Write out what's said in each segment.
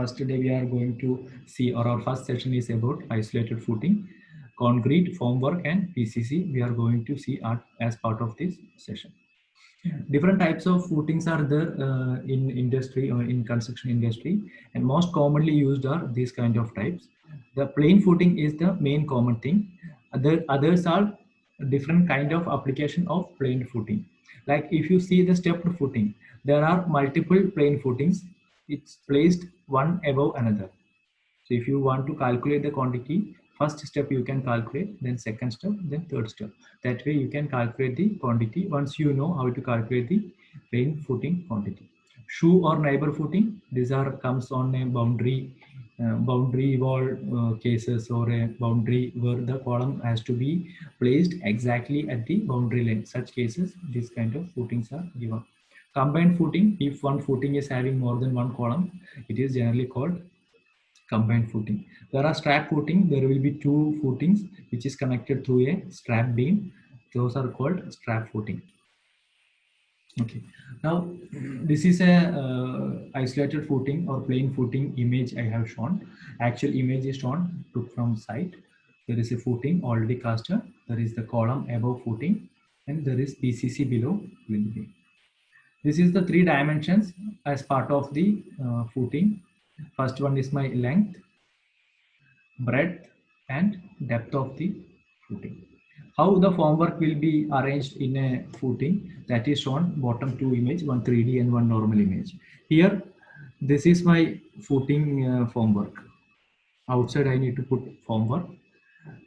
First day we are going to see, or our first session is about isolated footing, concrete, formwork, and PCC. We are going to see as part of this session. Different types of footings are there in industry or in construction industry, and most commonly used are these kind of types. The plain footing is the main common thing. Others are different kind of application of plain footing. Like if you see the stepped footing, there are multiple plain footings. It's placed one above another. So if you want to calculate the quantity, first step you can calculate, then second step, then third step. That way you can calculate the quantity once you know how to calculate the plain footing quantity. Shoe or neighbor footing, these are comes on a boundary wall cases, or a boundary where the column has to be placed exactly at the boundary line. Such cases, these kind of footings are given. Combined footing, if one footing is having more than one column, it is generally called combined footing. There are strap footing. There will be two footings which is connected through a strap beam. Those are called strap footing. Okay. Now this is a isolated footing or plain footing image I have shown. Actual image is shown, took from site. There is a footing already casted. There is the column above footing, and there is PCC below twin beam. This is the 3 dimensions as part of the footing. First one is my length, breadth, and depth of the footing. How the formwork will be arranged in a footing, that is shown bottom 2 image, one 3D and one normal image. Here, this is my footing formwork. Outside I need to put formwork.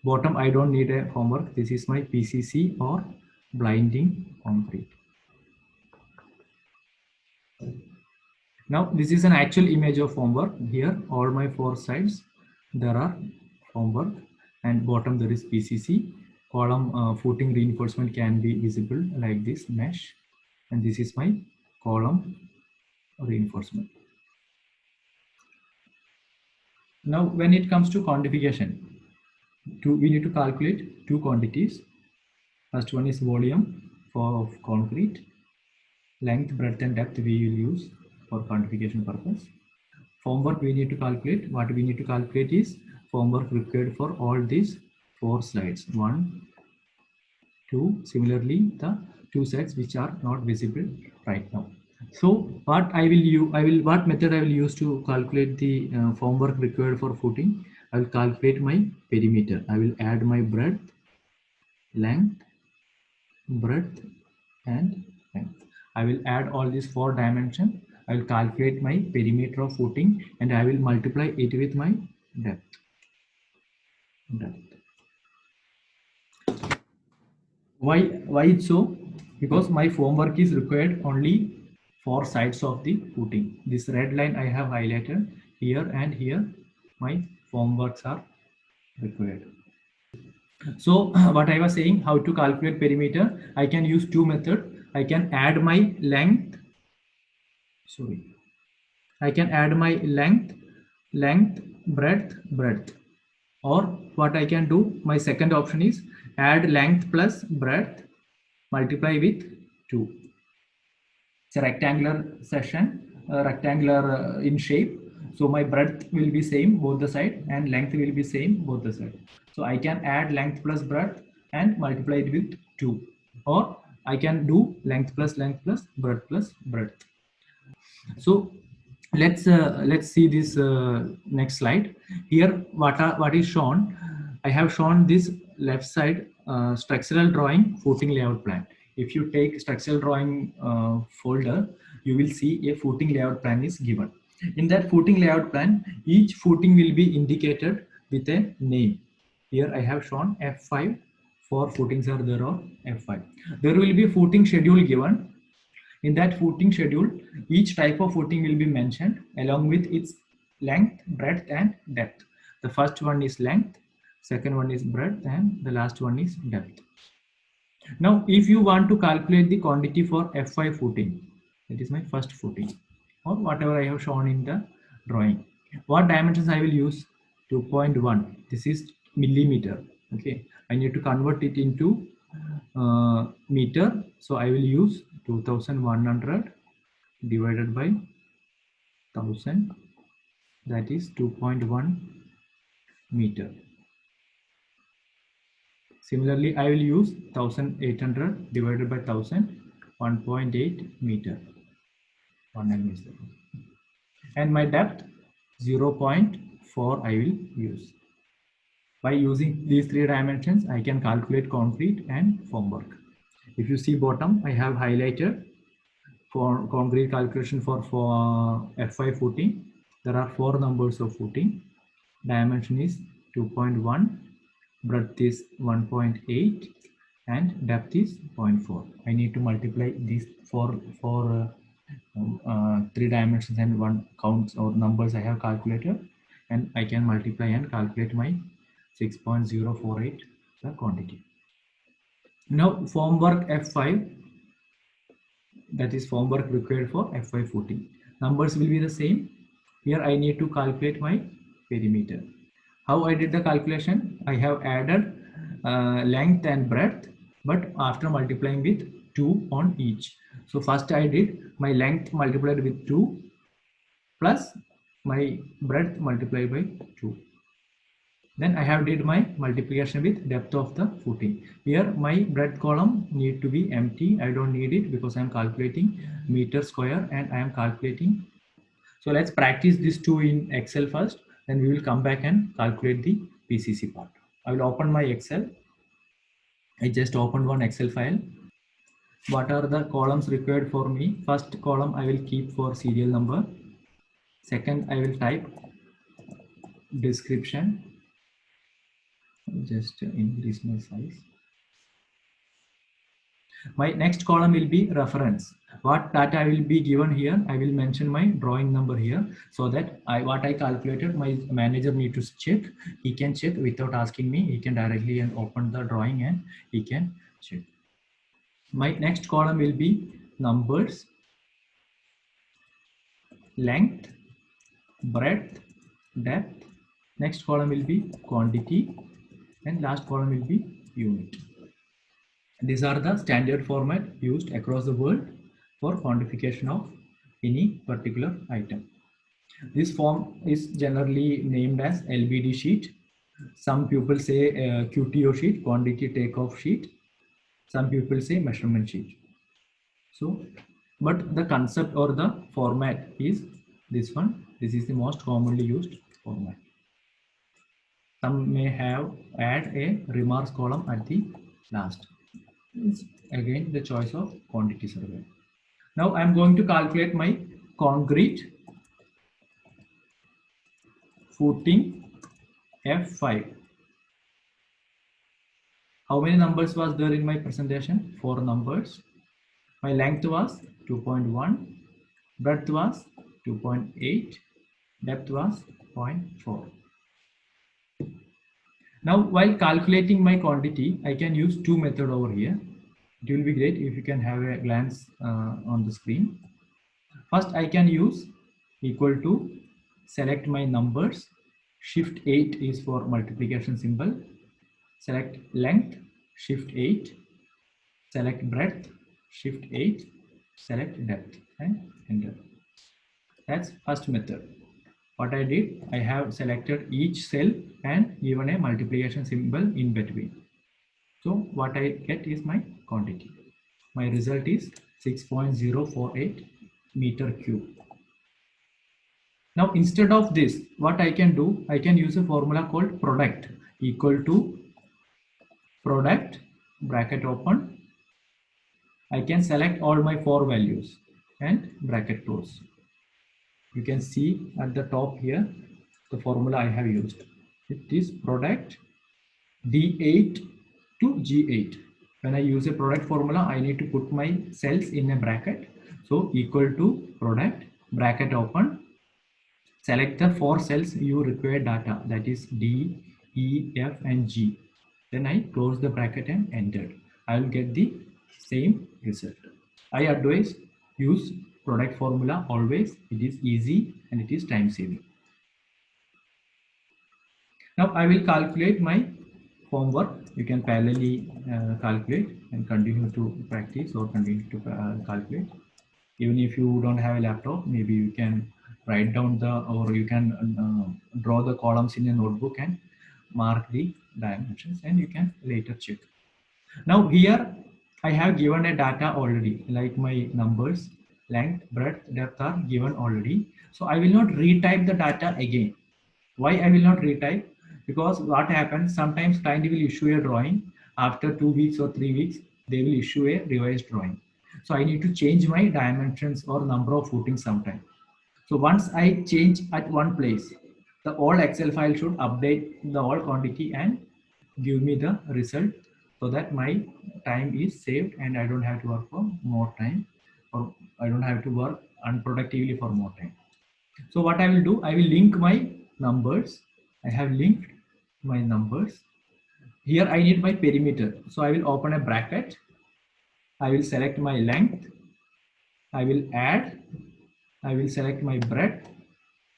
Bottom I don't need a formwork. This is my PCC or blinding concrete. Now this is an actual image of formwork. Here all my 4 sides there are formwork, and bottom there is PCC. Column footing reinforcement can be visible like this mesh, and this is my column reinforcement. Now when it comes to quantification, we need to calculate 2 quantities. First one is volume of concrete. Length, breadth, and depth we will use for quantification purpose. Formwork we need to calculate. What we need to calculate is formwork required for all these 4 slides. 1, 2. Similarly, the 2 sides which are not visible right now. So what I will use, what method I will use to calculate the formwork required for footing? I will calculate my perimeter. I will add my breadth, length, breadth, and length. I will add all these 4 dimensions. I will calculate my perimeter of footing, and I will multiply it with my depth. Why it's so? Because my formwork is required only 4 sides of the footing. This red line I have highlighted here, and here my formworks are required. So what I was saying, how to calculate perimeter, I can use 2 methods. I can add my length. I can add my length, breadth. Or what I can do, my second option is add length plus breadth, multiply with 2. It's a rectangular section, rectangular in shape. So my breadth will be same both the side, and length will be same both the side. So I can add length plus breadth and multiply it with 2. Or I can do length plus breadth plus breadth. So let's see this next slide. Here what is shown, I have shown this left side structural drawing footing layout plan. If you take structural drawing folder, you will see a footing layout plan is given. In that footing layout plan, each footing will be indicated with a name. Here I have shown F5. 4 footings are there on F5. There will be a footing schedule given. In that footing schedule, each type of footing will be mentioned along with its length, breadth, and depth. The first one is length, second one is breadth, and the last one is depth. Now, if you want to calculate the quantity for F5 footing, that is my first footing, or whatever I have shown in the drawing. What dimensions I will use? 2.1. This is millimeter. Okay, I need to convert it into meter. So I will use 2100 divided by 1000 that is 2.1 meter. Similarly, I will use 1800 divided by 1000, 1.8 meter. And my depth 0.4 I will use. By using these three dimensions, I can calculate concrete and formwork. If you see bottom, I have highlighted for concrete calculation for F5 footing. There are 4 numbers of footing. Dimension is 2.1, breadth is 1.8, and depth is 0.4. I need to multiply these four 3 dimensions and 1 counts or numbers I have calculated, and I can multiply and calculate my 6.048 the quantity. Now formwork F5, that is formwork required for F5 footing. Numbers will be the same. Here I need to calculate my perimeter. How I did the calculation? I have added length and breadth, but after multiplying with 2 on each. So first I did my length multiplied with 2 plus my breadth multiplied by 2. Then I have did my multiplication with depth of the footing. Here my breadth column need to be empty. I don't need it because I am calculating meter square and I am calculating. So let's practice these two in Excel first. Then we will come back and calculate the PCC part. I will open my Excel. I just opened one Excel file. What are the columns required for me? First column I will keep for serial number. Second, I will type description. Just increase my size. My next column will be reference. What data will be given here, I will mention my drawing number here, so that what I calculated, my manager need to check. He can check without asking me. He can directly and open the drawing and he can check. My next column will be numbers, length, breadth, depth. Next column will be quantity, and last column will be unit. These are the standard format used across the world for quantification of any particular item. This form is generally named as LBD sheet. Some people say QTO sheet, quantity takeoff sheet. Some people say measurement sheet. So, but the concept or the format is this one. This is the most commonly used format. Some may have add a remarks column at the last. It's again the choice of quantity survey. Now I'm going to calculate my concrete footing F5. How many numbers was there in my presentation? 4 numbers. My length was 2.1, breadth was 2.8, depth was 0.4. Now, while calculating my quantity, I can use 2 methods over here. It will be great if you can have a glance on the screen. First, I can use equal to, select my numbers. Shift 8 is for multiplication symbol. Select length, Shift 8. Select breadth, Shift 8. Select depth and enter. That's first method. What I did, I have selected each cell and given a multiplication symbol in between. So what I get is my quantity. My result is 6.048 meter cube. Now instead of this, what I can do, I can use a formula called product equal to product bracket open. I can select all my 4 values and bracket close. You can see at the top here the formula I have used. It is product D8 to G8. When I use a product formula, I need to put my cells in a bracket. So equal to product bracket open. Select the 4 cells you require data, that is D, E, F and G. Then I close the bracket and enter. I will get the same result. I advise use product formula always. It is easy and it is time saving. Now I will calculate my formwork. You can parallelly calculate and continue to practice or continue to calculate. Even if you don't have a laptop, maybe you can write down the, or you can draw the columns in a notebook and mark the dimensions, and you can later check. Now here I have given a data already, like my numbers, length, breadth, depth are given already. So I will not retype the data again. Why I will not retype? Because what happens, sometimes client will issue a drawing after 2 weeks or 3 weeks, they will issue a revised drawing. So I need to change my dimensions or number of footings sometime. So once I change at one place, the old Excel file should update the old quantity and give me the result, so that my time is saved and I don't have to work for more time, or I don't have to work unproductively for more time. So what I will do, I will link my numbers. I have linked my numbers. Here I need my perimeter. So I will open a bracket. I will select my length. I will add. I will select my breadth.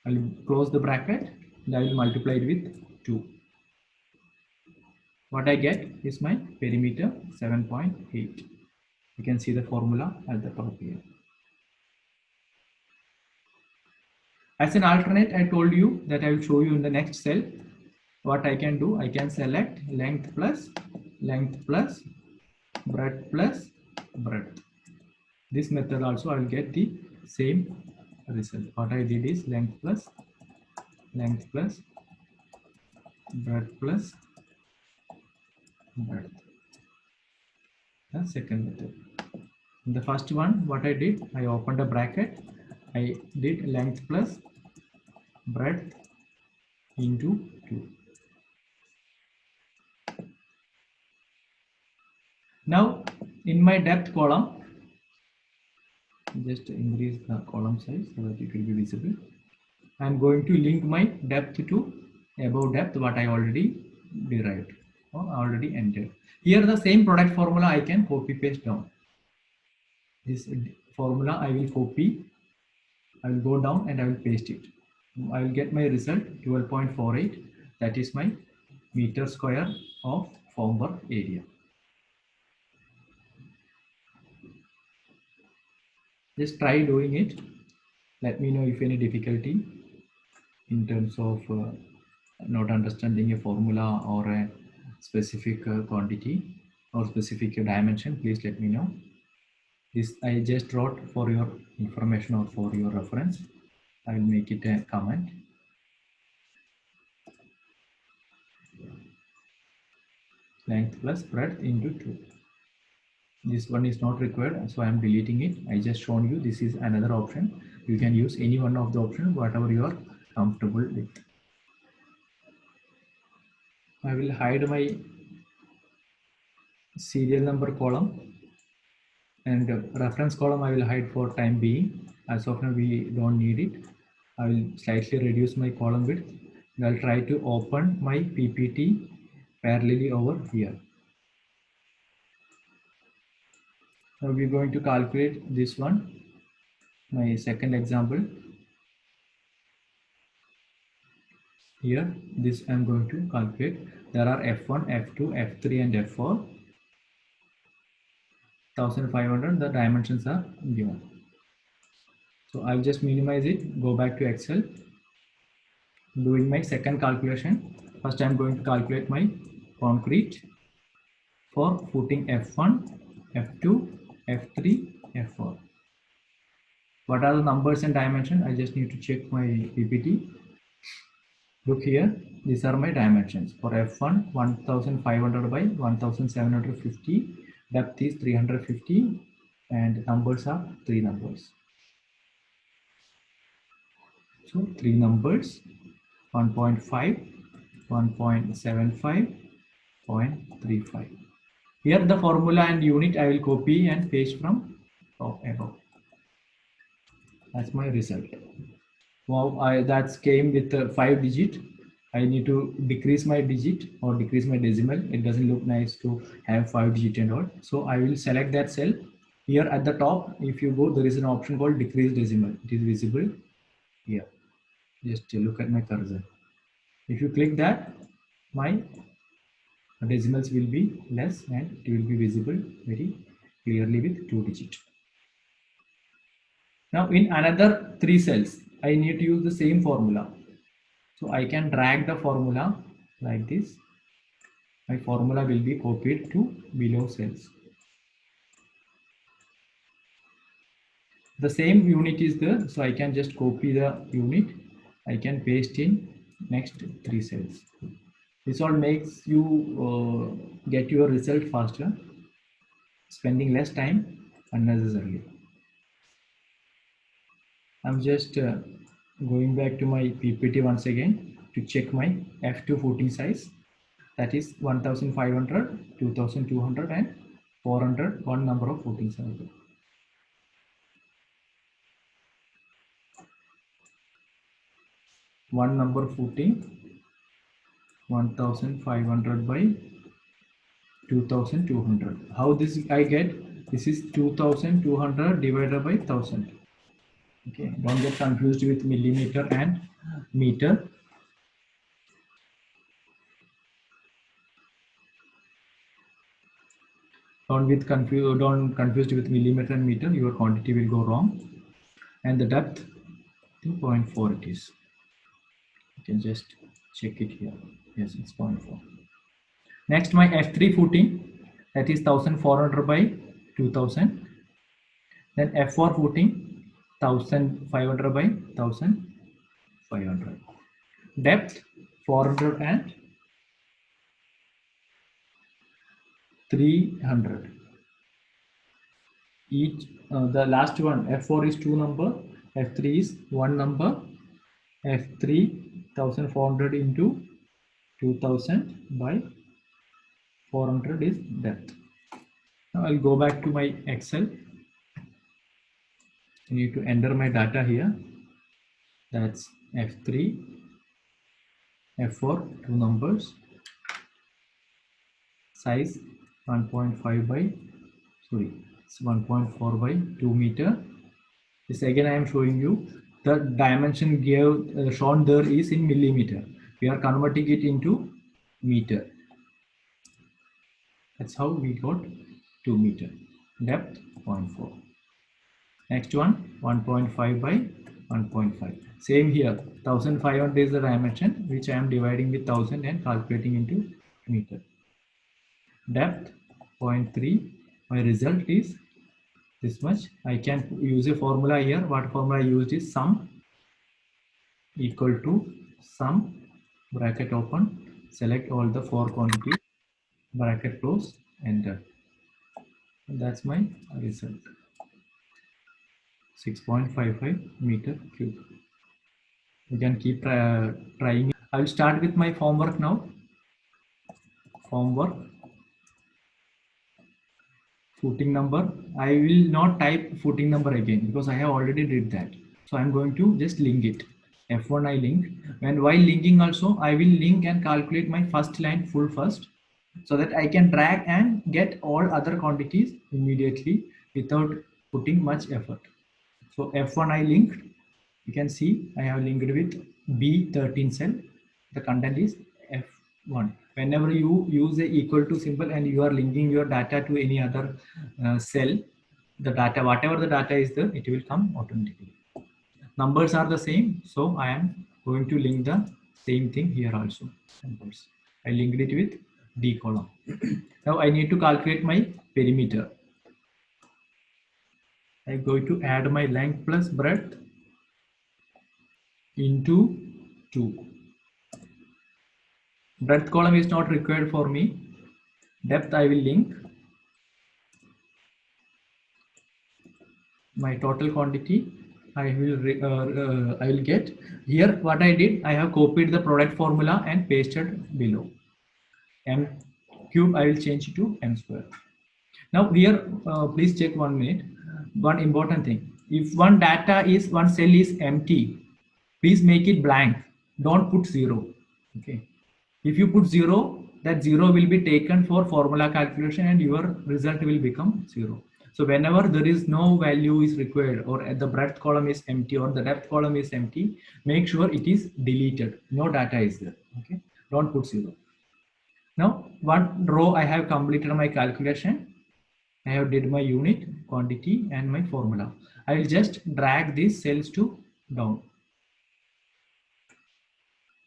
I will close the bracket and I will multiply it with 2. What I get is my perimeter 7.8. You can see the formula at the top here. As an alternate, I told you that I will show you in the next cell. What I can do, I can select length plus breadth plus breadth. This method also I will get the same result. What I did is length plus breadth plus breadth. The second method. In the first one, what I did, I opened a bracket. I did length plus breadth into 2. Now in my depth column, just increase the column size so that it will be visible. I am going to link my depth to above depth, what I already derived or already entered. Here the same product formula I can copy paste down. This formula I will copy, I will go down and I will paste it. I will get my result 12.48. That is my meter square of formwork area. Just try doing it. Let me know if any difficulty in terms of not understanding a formula or a specific quantity or specific dimension. Please let me know. This I just wrote for your information or for your reference. I will make it a comment. Length plus breadth into 2. This one is not required, so I am deleting it. I just shown you this is another option. You can use any one of the options, whatever you are comfortable with. I will hide my serial number column, and reference column I will hide for time being. As of now we don't need it. I will slightly reduce my column width. I'll try to open my PPT parallelly over here. Now we're going to calculate this one, my second example. Here, this I'm going to calculate. There are F1, F2, F3 and F4. 1500, the dimensions are given. So I'll just minimize it, go back to Excel. Doing my second calculation. First I'm going to calculate my concrete for footing F1, F2, F3, F4. What are the numbers and dimension? I just need to check my PPT. Look here, these are my dimensions. For F1, 1500 by 1750, depth is 350, and numbers are 3 numbers. So 3 numbers, 1.5, 1.75, 0.35. Here the formula and unit I will copy and paste from top above. That's my result. Wow, that came with 5 digit. I need to decrease my digit or decrease my decimal. It doesn't look nice to have 5 digit and all. So I will select that cell. Here at the top, if you go, there is an option called decrease decimal. It is visible here. Just look at my cursor. If you click that, my decimals will be less and it will be visible very clearly with 2 digit. Now in another 3 cells, I need to use the same formula. So I can drag the formula like this. My formula will be copied to below cells. The same unit is there, so I can just copy the unit. I can paste in next 3 cells. This all makes you get your result faster, spending less time unnecessarily. I'm just going back to my PPT once again to check my F2 footing size. That is 1500, 2200 and 400, one number of footings. One number footing 1500 by 2200. How this I get? This is 2200 divided by 1000. Okay, don't get confused with millimeter and meter. Don't confused with millimeter and meter. Your quantity will go wrong. And the depth, 0.4 it is. You can just check it here. Yes, it's 0.4. Next, my F3 footing, that is 1400 by 2000. Then F4 footing, 1500 by 1500. Depth, 400 and 300. Each, the last one, F4 is 2 number, F3 is 1 number, F3 1400 into 2000 by 400 is depth. Now I'll go back to my Excel. I need to enter my data here. That's F3, F4, 2 numbers, size 1.5 by, sorry, it's 1.4 by 2 meter. This again I am showing you. The dimension shown there is in millimeter. We are converting it into meter. That's how we got 2 meter. Depth 0.4. Next one, 1.5 by 1.5. Same here, 1500 is the dimension which I am dividing with 1000 and calculating into meter. Depth 0.3. My result is this much. I can use a formula here. What formula I used is sum equal to sum, bracket open, select all the 4 quantities, bracket close, enter. And that's my result. 6.55 meter cube. You can keep trying. I will start with my form work now. Form work. Footing number. I will not type footing number again because I have already did that. So I'm going to just link it. F1 I link. And while linking also, I will link and calculate my first line full first, so that I can drag and get all other quantities immediately without putting much effort. So F1 I linked. You can see I have linked with B13 cell. The content is F1. Whenever you use a equal to symbol and you are linking your data to any other cell, the data, whatever the data is there, it will come automatically. Numbers are the same, so I am going to link the same thing here also. Numbers. I linked it with D column. Now I need to calculate my perimeter. I'm going to add my length plus breadth into 2. Breadth column is not required for me. Depth I will link. My total quantity I will get. Here what I did, I have copied the product formula and pasted below. M cube I will change it to M square. Now here please check 1 minute. One important thing. If one cell is empty, please make it blank. Don't put 0. Okay. If you put 0, that 0 will be taken for formula calculation and your result will become 0. So whenever there is no value is required, or the breadth column is empty or the depth column is empty, make sure it is deleted. No data is there. Okay. Don't put 0. Now one row I have completed my calculation. I have did my unit, quantity and my formula. I will just drag these cells to down.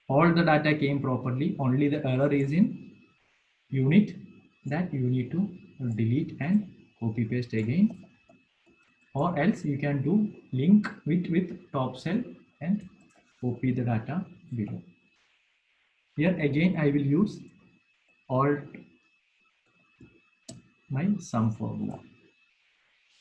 All the data came properly. Only the error is in unit, that you need to delete and copy paste again, or else you can do link with top cell and copy the data below. Here again I will use alt my sum formula.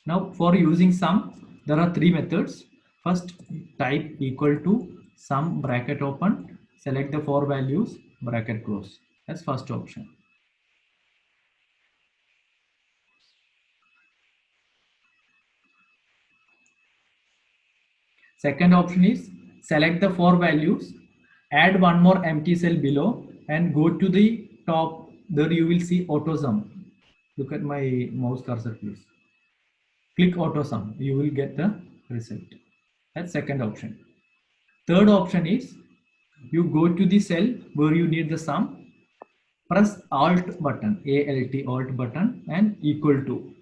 Now for using sum, there are three methods. First, type equal to sum bracket open, select the four values, bracket close. That's first option. Second option is select the four values, add one more empty cell below and go to the top. There you will see auto sum. Look at my mouse cursor please. Click auto sum. You will get the result. That's second option. Third option is you go to the cell where you need the sum, press alt button, alt button and equal to.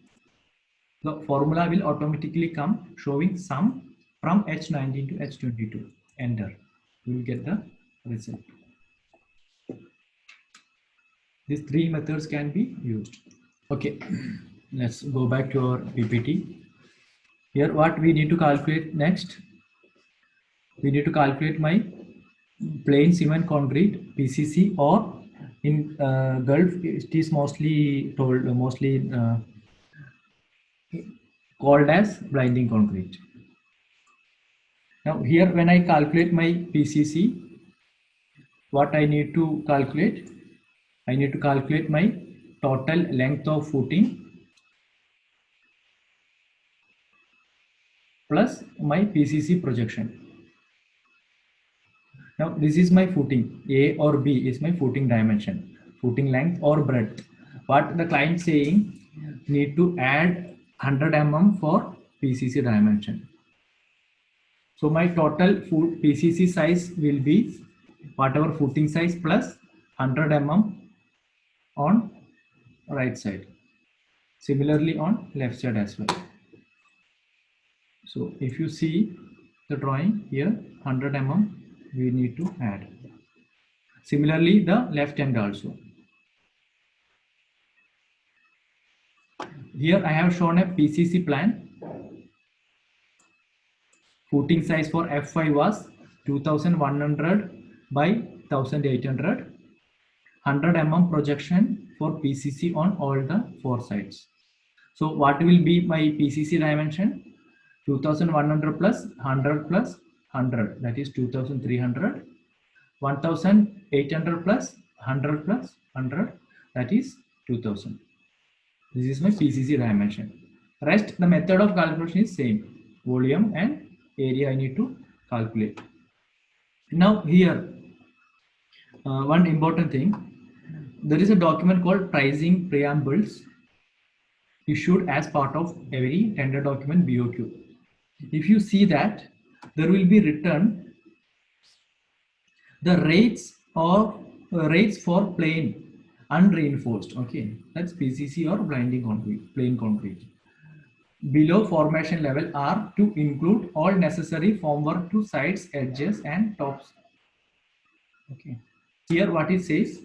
The formula will automatically come showing sum from H19 to H22. Enter. You will get the result. These three methods can be used. Okay, let's go back to our PPT. Here what we need to calculate next. We need to calculate my plain cement concrete PCC, or in Gulf it is mostly called as blinding concrete. Now here when I calculate my PCC, what I need to calculate? I need to calculate my total length of footing plus my PCC projection. Now this is my footing. A or B is my footing dimension, footing length or breadth. What the client saying, need to add 100 mm for PCC dimension. So my total PCC size will be whatever footing size plus 100 mm on right side. Similarly on left side as well. So if you see the drawing here, 100 mm we need to add. Similarly the left end also. Here I have shown a PCC plan. Footing size for F5 was 2100 by 1800. 100 mm projection for PCC on all the four sides. So what will be my PCC dimension? 2100 plus 100 plus 100, that is 2300. 1800 plus 100 plus 100, that is 2000. This is my PCC dimension. Rest the method of calculation is same. Volume and area I need to calculate. Now here one important thing, there is a document called pricing preambles issued as part of every tender document BOQ. If you see that, there will be written the rates or rates for plain unreinforced. Okay, that's PCC or blinding concrete, plain concrete. Below formation level are to include all necessary formwork to sides, edges and tops. Okay, here what it says,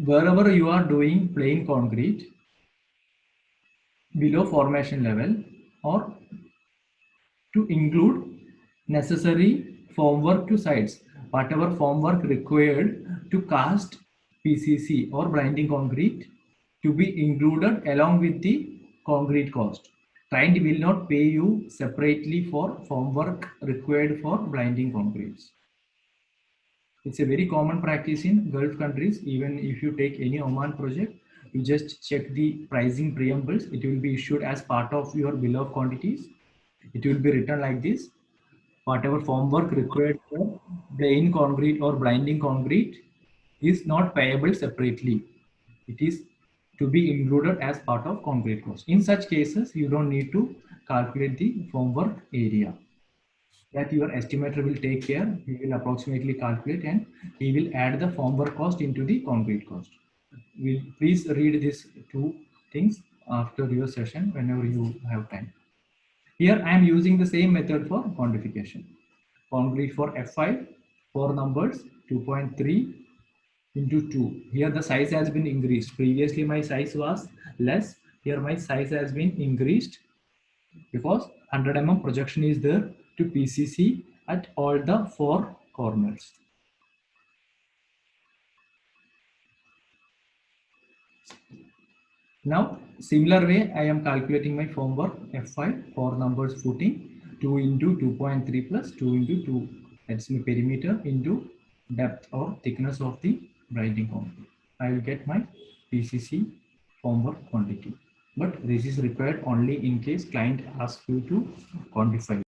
wherever you are doing plain concrete below formation level, or to include necessary formwork to sides, whatever formwork required to cast PCC or blinding concrete to be included along with the concrete cost. Client will not pay you separately for formwork required for blinding concretes. It's a very common practice in Gulf countries. Even if you take any Oman project, you just check the pricing preambles. It will be issued as part of your bill of quantities. It will be written like this: whatever formwork required for plain concrete or blinding concrete is not payable separately. It is to be included as part of concrete cost. In such cases, you don't need to calculate the formwork area. That your estimator will take care. He will approximately calculate and he will add the formwork cost into the concrete cost. Please read these two things after your session whenever you have time. Here I am using the same method for quantification. Concrete for F5, 4 numbers, 2.3 into 2. Here the size has been increased. Previously my size was less. Here my size has been increased because 100 mm projection is there to PCC at all the four corners. Now, similar way, I am calculating my formwork F5 for numbers footing 2 into 2.3 plus 2 into 2. That's my perimeter into depth or thickness of the grinding concrete. I will get my PCC formwork quantity. But this is required only in case client asks you to quantify.